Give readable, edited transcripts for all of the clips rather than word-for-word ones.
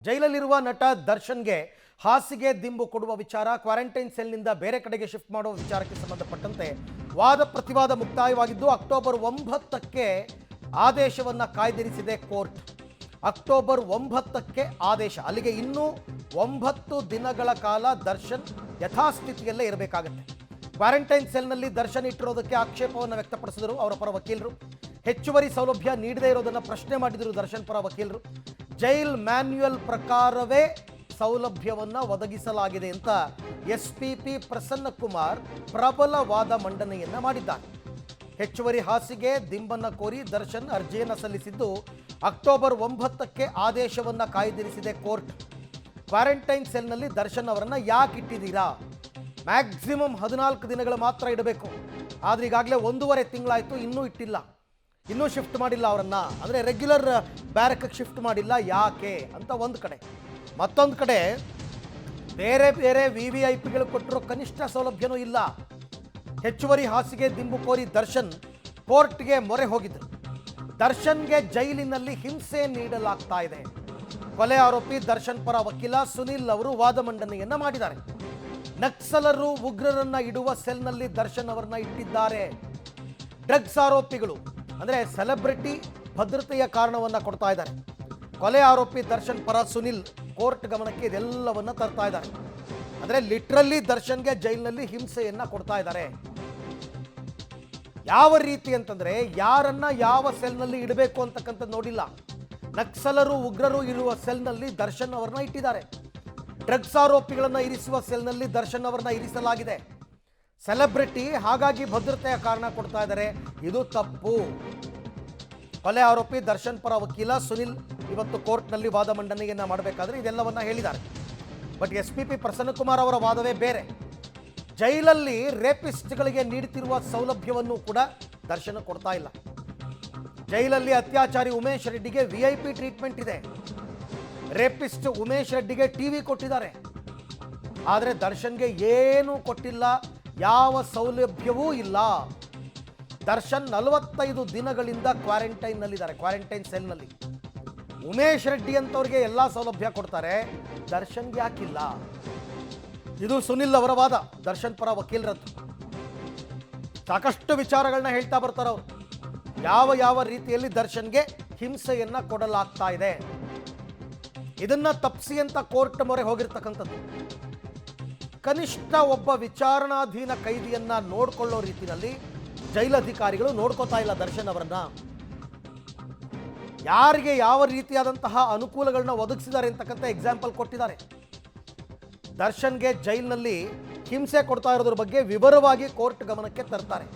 ಜೈಲಲ್ಲಿರುವ ನಟ ದರ್ಶನ್ಗೆ ಹಾಸಿಗೆ ದಿಂಬು ಕೊಡುವ ವಿಚಾರ, ಕ್ವಾರಂಟೈನ್ ಸೆಲ್ನಿಂದ ಬೇರೆ ಕಡೆಗೆ ಶಿಫ್ಟ್ ಮಾಡುವ ವಿಚಾರಕ್ಕೆ ಸಂಬಂಧಪಟ್ಟಂತೆ ವಾದ ಪ್ರತಿವಾದ ಮುಕ್ತಾಯವಾಗಿದ್ದು ಅಕ್ಟೋಬರ್ 9ಕ್ಕೆ ಆದೇಶವನ್ನು ಕಾಯ್ದಿರಿಸಿದೆ ಕೋರ್ಟ್. ಅಕ್ಟೋಬರ್ 9ಕ್ಕೆ ಆದೇಶ. ಅಲ್ಲಿಗೆ ಇನ್ನೂ 9 ದಿನಗಳ ಕಾಲ ದರ್ಶನ್ ಯಥಾಸ್ಥಿತಿಯಲ್ಲೇ ಇರಬೇಕಾಗುತ್ತೆ. ಕ್ವಾರಂಟೈನ್ ಸೆಲ್ನಲ್ಲಿ ದರ್ಶನ್ ಇಟ್ಟಿರೋದಕ್ಕೆ ಆಕ್ಷೇಪವನ್ನು ವ್ಯಕ್ತಪಡಿಸಿದರು ಅವರ ಪರ ವಕೀಲರು. ಹೆಚ್ಚುವರಿ ಸೌಲಭ್ಯ ನೀಡದೇ ಇರೋದನ್ನು ಪ್ರಶ್ನೆ ಮಾಡಿದರು ದರ್ಶನ್ ಪರ ವಕೀಲರು. ಜೈಲ್ ಮ್ಯಾನ್ಯುಯಲ್ ಪ್ರಕಾರವೇ ಸೌಲಭ್ಯವನ್ನು ಒದಗಿಸಲಾಗಿದೆ ಅಂತ ಎಸ್ಪಿಪಿ ಪ್ರಸನ್ನಕುಮಾರ್ ಪ್ರಬಲ ವಾದ ಮಂಡನೆಯನ್ನ ಮಾಡಿದ್ದಾರೆ. ಹೆಚ್ಚುವರಿ ಹಾಸಿಗೆ ದಿಂಬನ್ನು ಕೋರಿ ದರ್ಶನ್ ಅರ್ಜಿಯನ್ನು ಸಲ್ಲಿಸಿದ್ದು ಅಕ್ಟೋಬರ್ 9ಕ್ಕೆ ಆದೇಶವನ್ನು ಕಾಯ್ದಿರಿಸಿದೆ ಕೋರ್ಟ್. ಕ್ವಾರಂಟೈನ್ ಸೆಲ್ನಲ್ಲಿ ದರ್ಶನ್ ಅವರನ್ನು ಯಾಕೆ ಇಟ್ಟಿದ್ದೀರಾ? ಮ್ಯಾಕ್ಸಿಮಮ್ 14 ದಿನಗಳು ಮಾತ್ರ ಇಡಬೇಕು. ಆದರೆ ಈಗಾಗಲೇ 1.5 ತಿಂಗಳಾಯಿತು, ಇನ್ನೂ ಇಟ್ಟಿಲ್ಲ, ಇನ್ನೂ ಶಿಫ್ಟ್ ಮಾಡಿಲ್ಲ ಅವರನ್ನು. ಅಂದರೆ ರೆಗ್ಯುಲರ್ ಬ್ಯಾರಕ್ಗೆ ಶಿಫ್ಟ್ ಮಾಡಿಲ್ಲ ಯಾಕೆ ಅಂತ ಒಂದು ಕಡೆ. ಮತ್ತೊಂದು ಕಡೆ ಬೇರೆ ಬೇರೆ VVIPಗಳು ಕೊಟ್ಟಿರೋ ಕನಿಷ್ಠ ಸೌಲಭ್ಯನೂ ಇಲ್ಲ. ಹೆಚ್ಚುವರಿ ಹಾಸಿಗೆ ದಿಂಬು ಕೋರಿ ದರ್ಶನ್ ಕೋರ್ಟ್ಗೆ ಮೊರೆ ಹೋಗಿದ್ದರು. ದರ್ಶನ್ಗೆ ಜೈಲಿನಲ್ಲಿ ಹಿಂಸೆ ನೀಡಲಾಗ್ತಾ ಇದೆ. ಕೊಲೆ ಆರೋಪಿ ದರ್ಶನ್ ಪರ ವಕೀಲ ಸುನಿಲ್ ಅವರು ವಾದ ಮಂಡನೆಯನ್ನ ಮಾಡಿದ್ದಾರೆ. ನಕ್ಸಲರು ಉಗ್ರರನ್ನ ಇಡುವ ಸೆಲ್ನಲ್ಲಿ ದರ್ಶನ್ ಅವರನ್ನ ಇಟ್ಟಿದ್ದಾರೆ. ಡ್ರಗ್ಸ್ ಆರೋಪಿಗಳು ಅಂದರೆ ಸೆಲೆಬ್ರಿಟಿ ಭದ್ರತೆಯ ಕಾರಣವನ್ನು ಕೊಡ್ತಾ ಇದ್ದಾರೆ. ಕೊಲೆ ಆರೋಪಿ ದರ್ಶನ್ ಪರ ಸುನಿಲ್ ಕೋರ್ಟ್ ಗಮನಕ್ಕೆ ಇದೆಲ್ಲವನ್ನ ತರ್ತಾ ಇದ್ದಾರೆ. ಅಂದರೆ ಲಿಟ್ರಲಿ ದರ್ಶನ್ಗೆ ಜೈಲಿನಲ್ಲಿ ಹಿಂಸೆಯನ್ನ ಕೊಡ್ತಾ ಇದ್ದಾರೆ. ಯಾವ ರೀತಿ ಅಂತಂದ್ರೆ ಯಾರನ್ನ ಯಾವ ಸೆಲ್ನಲ್ಲಿ ಇಡಬೇಕು ಅಂತಕ್ಕಂಥದ್ದು ನೋಡಿಲ್ಲ. ನಕ್ಸಲರು ಉಗ್ರರು ಇರುವ ಸೆಲ್ನಲ್ಲಿ ದರ್ಶನ್ ಅವರನ್ನ ಇಟ್ಟಿದ್ದಾರೆ. ಡ್ರಗ್ಸ್ ಆರೋಪಿಗಳನ್ನ ಇರಿಸುವ ಸೆಲ್ನಲ್ಲಿ ದರ್ಶನ್ ಅವರನ್ನ ಇರಿಸಲಾಗಿದೆ. ಸೆಲೆಬ್ರಿಟಿ, ಹಾಗಾಗಿ ಭದ್ರತೆಯ ಕಾರಣ ಕೊಡ್ತಾ ಇದ್ದಾರೆ. ಇದು ತಪ್ಪು. ಕೊಲೆ ಆರೋಪಿ ದರ್ಶನ್ ಪರ ವಕೀಲ ಸುನಿಲ್ ಇವತ್ತು ಕೋರ್ಟ್ನಲ್ಲಿ ವಾದ ಮಂಡನೆಯನ್ನ ಮಾಡಬೇಕಾದ್ರೆ ಇದೆಲ್ಲವನ್ನ ಹೇಳಿದ್ದಾರೆ. ಬಟ್ SPP ಪ್ರಸನ್ನಕುಮಾರ್ ಅವರ ವಾದವೇ ಬೇರೆ. ಜೈಲಲ್ಲಿ ರೇಪಿಸ್ಟ್ಗಳಿಗೆ ನೀಡುತ್ತಿರುವ ಸೌಲಭ್ಯವನ್ನು ಕೂಡ ದರ್ಶನ ಕೊಡ್ತಾ ಇಲ್ಲ. ಜೈಲಲ್ಲಿ ಅತ್ಯಾಚಾರಿ ಉಮೇಶ್ ರೆಡ್ಡಿಗೆ VIP ಟ್ರೀಟ್ಮೆಂಟ್ ಇದೆ. ರೇಪಿಸ್ಟ್ ಉಮೇಶ್ ರೆಡ್ಡಿಗೆ ಟಿವಿ ಕೊಟ್ಟಿದ್ದಾರೆ. ಆದರೆ ದರ್ಶನ್ಗೆ ಏನೂ ಕೊಟ್ಟಿಲ್ಲ, ಯಾವ ಸೌಲಭ್ಯವೂ ಇಲ್ಲ. ದರ್ಶನ್ 45 ದಿನಗಳಿಂದ ಕ್ವಾರಂಟೈನ್ನಲ್ಲಿದ್ದಾರೆ, ಕ್ವಾರಂಟೈನ್ ಸೆಲ್ನಲ್ಲಿ. ಉಮೇಶ್ ರೆಡ್ಡಿ ಅಂತವ್ರಿಗೆ ಎಲ್ಲ ಸೌಲಭ್ಯ ಕೊಡ್ತಾರೆ, ದರ್ಶನ್ಗೆ ಯಾಕಿಲ್ಲ? ಇದು ಸುನಿಲ್ ಅವರ ವಾದ, ದರ್ಶನ್ ಪರ ವಕೀಲರದ್ದು. ಸಾಕಷ್ಟು ವಿಚಾರಗಳನ್ನ ಹೇಳ್ತಾ ಬರ್ತಾರೆ ಅವರು. ಯಾವ ರೀತಿಯಲ್ಲಿ ದರ್ಶನ್ಗೆ ಹಿಂಸೆಯನ್ನ ಕೊಡಲಾಗ್ತಾ ಇದೆ, ಇದನ್ನ ತಪ್ಪಿಸಿ ಅಂತ ಕೋರ್ಟ್ ಮೊರೆ ಹೋಗಿರ್ತಕ್ಕಂಥದ್ದು. ಕನಿಷ್ಠ ಒಬ್ಬ ವಿಚಾರಣಾಧೀನ ಕೈದಿಯನ್ನ ನೋಡ್ಕೊಳ್ಳೋ ರೀತಿಯಲ್ಲಿ ಜೈಲಧಿಕಾರಿಗಳು ನೋಡ್ಕೋತಾ ಇಲ್ಲ ದರ್ಶನ್ ಅವರನ್ನ. ಯಾರಿಗೆ ಯಾವ ರೀತಿಯಾದಂತಹ ಅನುಕೂಲಗಳನ್ನ ಒದಗಿಸಿದ್ದಾರೆ ಅಂತಕ್ಕಂಥ ಎಕ್ಸಾಂಪಲ್ ಕೊಟ್ಟಿದ್ದಾರೆ. ದರ್ಶನ್ಗೆ ಜೈಲಿನಲ್ಲಿ ಹಿಂಸೆ ಕೊಡ್ತಾ ಇರೋದ್ರ ಬಗ್ಗೆ ವಿವರವಾಗಿ ಕೋರ್ಟ್ ಗಮನಕ್ಕೆ ತರ್ತಾರೆ.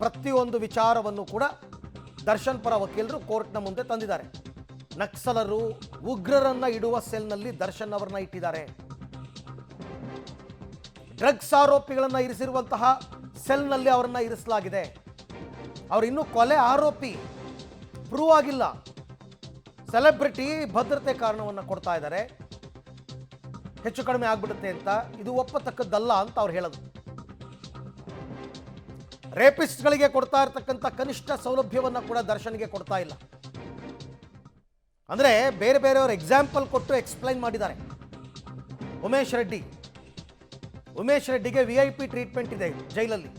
ಪ್ರತಿಯೊಂದು ವಿಚಾರವನ್ನು ಕೂಡ ದರ್ಶನ್ ಪರ ವಕೀಲರು ಕೋರ್ಟ್ನ ಮುಂದೆ ತಂದಿದ್ದಾರೆ. ನಕ್ಸಲರು ಉಗ್ರರನ್ನ ಇಡುವ ಸೆಲ್ನಲ್ಲಿ ದರ್ಶನ್ ಅವರನ್ನ ಇಟ್ಟಿದ್ದಾರೆ. ಡ್ರಗ್ಸ್ ಆರೋಪಿಗಳನ್ನ ಇರಿಸಿರುವಂತಹ ಸೆಲ್ನಲ್ಲಿ ಅವರನ್ನ ಇರಿಸಲಾಗಿದೆ. ಅವರು ಇನ್ನೂ ಕೊಲೆ ಆರೋಪಿ, ಪ್ರೂವ್ ಆಗಿಲ್ಲ. ಸೆಲೆಬ್ರಿಟಿ ಭದ್ರತೆ ಕಾರಣವನ್ನು ಕೊಡ್ತಾ ಇದ್ದಾರೆ, ಹೆಚ್ಚು ಕಡಿಮೆ ಆಗ್ಬಿಡುತ್ತೆ ಅಂತ. ಇದು ಒಪ್ಪತಕ್ಕದ್ದಲ್ಲ ಅಂತ ಅವ್ರು ಹೇಳೋದು. ರೇಪಿಸ್ಟ್ಗಳಿಗೆ ಕೊಡ್ತಾ ಇರ್ತಕ್ಕಂಥ ಕನಿಷ್ಠ ಸೌಲಭ್ಯವನ್ನು ಕೂಡ ದರ್ಶನ್ಗೆ ಕೊಡ್ತಾ ಇಲ್ಲ. ಅಂದರೆ ಬೇರೆ ಬೇರೆಯವರು ಎಕ್ಸಾಂಪಲ್ ಕೊಟ್ಟು ಎಕ್ಸ್ಪ್ಲೈನ್ ಮಾಡಿದ್ದಾರೆ. ಉಮೇಶ್ ರೆಡ್ಡಿಗೆ VIP ಟ್ರೀಟ್ಮೆಂಟ್ ಇದೆ ಜೈಲಲ್ಲಿ,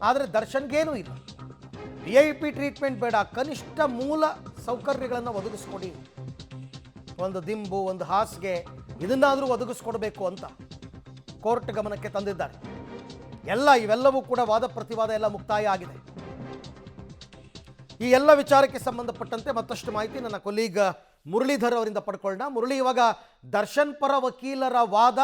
ಆದರೆ ದರ್ಶನ್ಗೇನೂ ಇಲ್ಲ. VIP ಟ್ರೀಟ್ಮೆಂಟ್ ಬೇಡ, ಕನಿಷ್ಠ ಮೂಲ ಸೌಕರ್ಯಗಳನ್ನು ಒದಗಿಸ್ಕೊಡಿ. ಒಂದು ದಿಂಬು, ಒಂದು ಹಾಸಿಗೆ, ಇದನ್ನಾದರೂ ಒದಗಿಸ್ಕೊಡ್ಬೇಕು ಅಂತ ಕೋರ್ಟ್ ಗಮನಕ್ಕೆ ತಂದಿದ್ದಾರೆ. ಇವೆಲ್ಲವೂ ಕೂಡ ವಾದ ಪ್ರತಿವಾದ ಎಲ್ಲ ಮುಕ್ತಾಯ ಆಗಿದೆ. ಈ ಎಲ್ಲ ವಿಚಾರಕ್ಕೆ ಸಂಬಂಧಪಟ್ಟಂತೆ ಮತ್ತಷ್ಟು ಮಾಹಿತಿ ನನ್ನ ಕೊಲೀಗ್ ಮುರಳೀಧರ್ ಅವರಿಂದ ಪಡ್ಕೊಳ್ಳೋಣ. ಮುರಳಿ, ಇವಾಗ ದರ್ಶನ್ ಪರ ವಕೀಲರ ವಾದ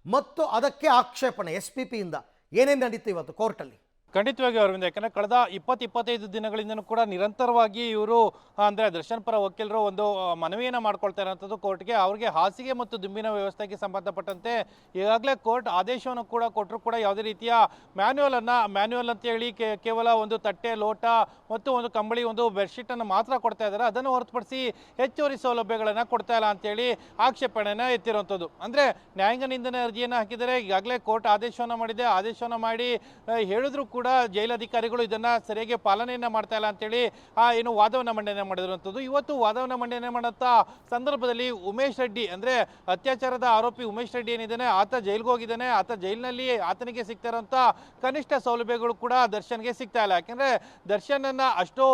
ಮತ್ತು ಅದಕ್ಕೆ ಆಕ್ಷೇಪಣೆ SPP ಇಂದ ಏನೇನು ನಡೀತು ಇವತ್ತು ಕೋರ್ಟಲ್ಲಿ? ಖಂಡಿತವಾಗಿ ಅರವಿಂದ್, ಯಾಕಂದರೆ ಕಳೆದ 20-25 ದಿನಗಳಿಂದನೂ ಕೂಡ ನಿರಂತರವಾಗಿ ಇವರು ಅಂದರೆ ದರ್ಶನ್ ಪರ ವಕೀಲರು ಒಂದು ಮನವಿಯನ್ನು ಮಾಡ್ಕೊಳ್ತಾ ಇರೋಂಥದ್ದು ಕೋರ್ಟ್ಗೆ. ಅವ್ರಿಗೆ ಹಾಸಿಗೆ ಮತ್ತು ದುಂಬಿನ ವ್ಯವಸ್ಥೆಗೆ ಸಂಬಂಧಪಟ್ಟಂತೆ ಈಗಾಗಲೇ ಕೋರ್ಟ್ ಆದೇಶವನ್ನು ಕೂಡ ಕೊಟ್ಟರು ಕೂಡ ಯಾವುದೇ ರೀತಿಯ ಮ್ಯಾನ್ಯುವಲ್ ಅಂತೇಳಿ ಕೇವಲ ಒಂದು ತಟ್ಟೆ, ಲೋಟ ಮತ್ತು ಒಂದು ಕಂಬಳಿ, ಒಂದು ಬೆಡ್ಶೀಟನ್ನು ಮಾತ್ರ ಕೊಡ್ತಾ ಇದ್ದಾರೆ. ಅದನ್ನು ಹೊರತುಪಡಿಸಿ ಹೆಚ್ಚುವರಿ ಸೌಲಭ್ಯಗಳನ್ನು ಕೊಡ್ತಾ ಇಲ್ಲ ಅಂತೇಳಿ ಆಕ್ಷೇಪಣೆಯನ್ನು ಎತ್ತಿರುವಂಥದ್ದು. ಅಂದರೆ ನ್ಯಾಯಾಂಗ ನಿಂದನೆ ಅರ್ಜಿಯನ್ನು ಹಾಕಿದರೆ ಈಗಾಗಲೇ ಕೋರ್ಟ್ ಆದೇಶವನ್ನು ಮಾಡಿದೆ. ಆದೇಶವನ್ನು ಮಾಡಿ ಹೇಳಿದ್ರು ಕೂಡ ಕೂಡ ಜೈಲಧಿಕಾರಿಗಳು ಇದನ್ನ ಸರಿಯಾಗಿ ಪಾಲನೆಯನ್ನ ಮಾಡ್ತಾ ಇಲ್ಲ ಅಂತೇಳಿ ಏನು ವಾದವನ್ನ ಮಂಡನೆ ಮಾಡಿರುವಂಥದ್ದು. ಇವತ್ತು ವಾದವನ್ನ ಮಂಡನೆ ಮಾಡಂತ ಸಂದರ್ಭದಲ್ಲಿ ಉಮೇಶ್ ರೆಡ್ಡಿ ಅಂದ್ರೆ ಅತ್ಯಾಚಾರದ ಆರೋಪಿ ಉಮೇಶ್ ರೆಡ್ಡಿ ಏನಿದ್ದಾನೆ ಆತ ಜೈಲ್ಗೆ ಹೋಗಿದ್ದಾನೆ. ಆತ ಜೈಲಿನಲ್ಲಿ ಆತನಿಗೆ ಸಿಗ್ತಾ ಇರುವಂತ ಕನಿಷ್ಠ ಸೌಲಭ್ಯಗಳು ಕೂಡ ದರ್ಶನ್ಗೆ ಸಿಗ್ತಾ ಇಲ್ಲ. ಯಾಕಂದ್ರೆ ದರ್ಶನ್ ಅನ್ನ ಅಷ್ಟು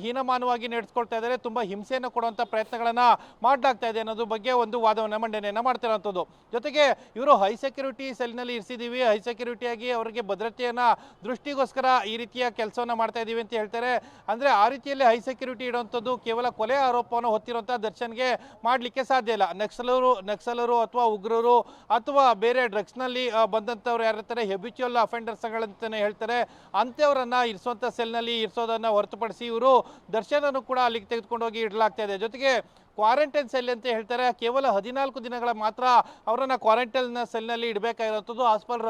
ಹೀನಮಾನವಾಗಿ ನಡೆಸ್ಕೊಳ್ತಾ ಇದ್ದಾರೆ, ತುಂಬಾ ಹಿಂಸೆಯನ್ನು ಕೊಡುವಂತ ಪ್ರಯತ್ನಗಳನ್ನ ಮಾಡಲಾಗ್ತಾ ಇದೆ ಅನ್ನೋದ್ರ ಬಗ್ಗೆ ಒಂದು ವಾದವನ್ನ ಮಂಡನೆಯನ್ನ ಮಾಡ್ತಿರುವಂಥದ್ದು. ಜೊತೆಗೆ ಇವರು ಹೈ ಸೆಕ್ಯೂರಿಟಿ ಸೆಲ್ನಲ್ಲಿ ಇರಿಸಿದೀವಿ, ಹೈ ಸೆಕ್ಯೂರಿಟಿ ಆಗಿ ಅವರಿಗೆ ಭದ್ರತೆಯನ್ನ ದೃಷ್ಟಿಗೋಸ್ಕರ ಈ ರೀತಿಯ ಕೆಲಸವನ್ನ ಮಾಡ್ತಾ ಇದೀವಿ ಅಂತ ಹೇಳ್ತಾರೆ. ಅಂದ್ರೆ ಆ ರೀತಿಯಲ್ಲಿ ಹೈ ಸೆಕ್ಯೂರಿಟಿ ಇಡುವಂಥದ್ದು ಕೇವಲ ಕೊಲೆ ಆರೋಪವನ್ನು ಹೊತ್ತಿರುವಂತಹ ದರ್ಶನ್ಗೆ ಮಾಡ್ಲಿಕ್ಕೆ ಸಾಧ್ಯ ಇಲ್ಲ. ನಕ್ಸಲರು ಅಥವಾ ಉಗ್ರರು ಅಥವಾ ಬೇರೆ ಡ್ರಗ್ಸ್ ನಲ್ಲಿ ಬಂದಂತವ್ರು ಯಾರಿರ್ತಾರೆ ಹೆಬಿಚುವಲ್ ಅಫೆಂಡರ್ಸ್ಗಳಂತಾನೆ ಹೇಳ್ತಾರೆ, ಅಂತವರನ್ನ ಇರಿಸುವಂತ ಸೆಲ್ನಲ್ಲಿ ಇರಿಸೋದನ್ನ ಹೊರತುಪಡಿಸಿ ಇವರು ದರ್ಶನನ್ನು ಕೂಡ ಅಲ್ಲಿಗೆ ತೆಗೆದುಕೊಂಡು ಹೋಗಿ ಇಡಲಾಗ್ತಾ ಇದೆ. ಜೊತೆಗೆ ಕ್ವಾರಂಟೈನ್ ಸೆಲ್ ಅಂತ ಹೇಳ್ತಾರೆ, ಕೇವಲ 14 ದಿನಗಳ ಮಾತ್ರ ಅವರನ್ನ ಕ್ವಾರಂಟೈನ್ ಸೆಲ್ನಲ್ಲಿ ಇಡಬೇಕಾಗಿರುವಂಥದ್ದು ಆಸ್ ಪರ್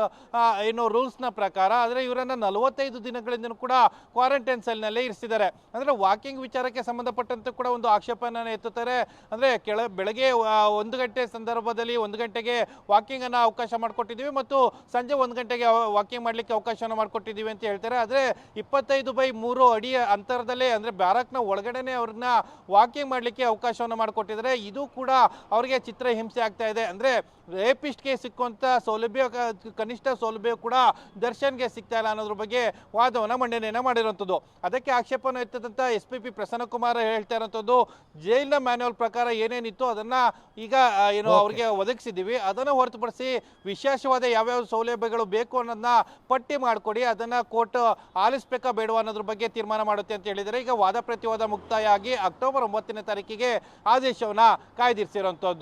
ಏನು ರೂಲ್ಸ್ನ ಪ್ರಕಾರ. ಆದರೆ ಇವರನ್ನ 45 ದಿನಗಳಿಂದ ಕೂಡ ಕ್ವಾರಂಟೈನ್ ಸೆಲ್ನಲ್ಲೇ ಇರಿಸಿದ್ದಾರೆ. ಅಂದರೆ ವಾಕಿಂಗ್ ವಿಚಾರಕ್ಕೆ ಸಂಬಂಧಪಟ್ಟಂತೆ ಕೂಡ ಒಂದು ಆಕ್ಷೇಪವನ್ನು ಎತ್ತುತ್ತಾರೆ. ಅಂದರೆ ಬೆಳಗ್ಗೆ 1 ಗಂಟೆ ಸಂದರ್ಭದಲ್ಲಿ 1 ಗಂಟೆಗೆ ವಾಕಿಂಗ್ ಅನ್ನ ಅವಕಾಶ ಮಾಡಿಕೊಟ್ಟಿದ್ದೀವಿ ಮತ್ತು ಸಂಜೆ 1 ಗಂಟೆಗೆ ವಾಕಿಂಗ್ ಮಾಡಲಿಕ್ಕೆ ಅವಕಾಶವನ್ನು ಮಾಡಿಕೊಟ್ಟಿದ್ದೀವಿ ಅಂತ ಹೇಳ್ತಾರೆ. ಆದರೆ 25/3 ಅಡಿ ಅಂತರದಲ್ಲೇ ಅಂದರೆ ಬ್ಯಾರಕ್ನ ಒಳಗಡೆನೆ ಅವ್ರನ್ನ ವಾಕಿಂಗ್ ಮಾಡಲಿಕ್ಕೆ ಅವಕಾಶವನ್ನು ಮಾಡಿಕೊಟ್ಟಿದ್ದಾರೆ. ಇದು ಕೂಡ ಅವರಿಗೆ ಚಿತ್ರಹಿಂಸೆ ಆಗ್ತಾ ಇದೆ. ಅಂದ್ರೆ ರೇಪಿಸ್ಟ್ಗೆ ಸಿಕ್ಕುವಂತ ಸೌಲಭ್ಯ ಕನಿಷ್ಠ ಸೌಲಭ್ಯ ಕೂಡ ದರ್ಶನ್ಗೆ ಸಿಗ್ತಾ ಇಲ್ಲ ಅನ್ನೋದ್ರ ಬಗ್ಗೆ ವಾದವನ್ನ ಮಂಡನೆಯನ್ನ ಮಾಡಿರುವಂಥದ್ದು. ಅದಕ್ಕೆ ಆಕ್ಷೇಪವನ್ನು ಎತ್ತದಂತ SPP ಪ್ರಸನ್ನಕುಮಾರ್ ಹೇಳ್ತಾ ಇರುವಂಥದ್ದು, ಜೈಲಿನ ಮ್ಯಾನ್ಯುವಲ್ ಪ್ರಕಾರ ಏನೇನಿತ್ತು ಅದನ್ನ ಈಗ ಏನು ಅವ್ರಿಗೆ ಒದಗಿಸಿದ್ದೀವಿ, ಅದನ್ನು ಹೊರತುಪಡಿಸಿ ವಿಶೇಷವಾದ ಯಾವ್ಯಾವ ಸೌಲಭ್ಯಗಳು ಬೇಕು ಅನ್ನೋದನ್ನ ಪಟ್ಟಿ ಮಾಡಿಕೊಡಿ, ಅದನ್ನ ಕೋರ್ಟ್ ಆಲಿಸಬೇಕಾ ಬೇಡವಾ ಅನ್ನೋದ್ರ ಬಗ್ಗೆ ತೀರ್ಮಾನ ಮಾಡುತ್ತೆ ಅಂತ ಹೇಳಿದರೆ ಈಗ ವಾದ ಪ್ರತಿವಾದ ಮುಕ್ತಾಯ ಆಗಿ ಅಕ್ಟೋಬರ್ 9ನೇ ತಾರೀಕಿಗೆ ಆದೇಶವನ್ನ ಕಾಯ್ದಿರಿಸಿರುವಂಥದ್ದು.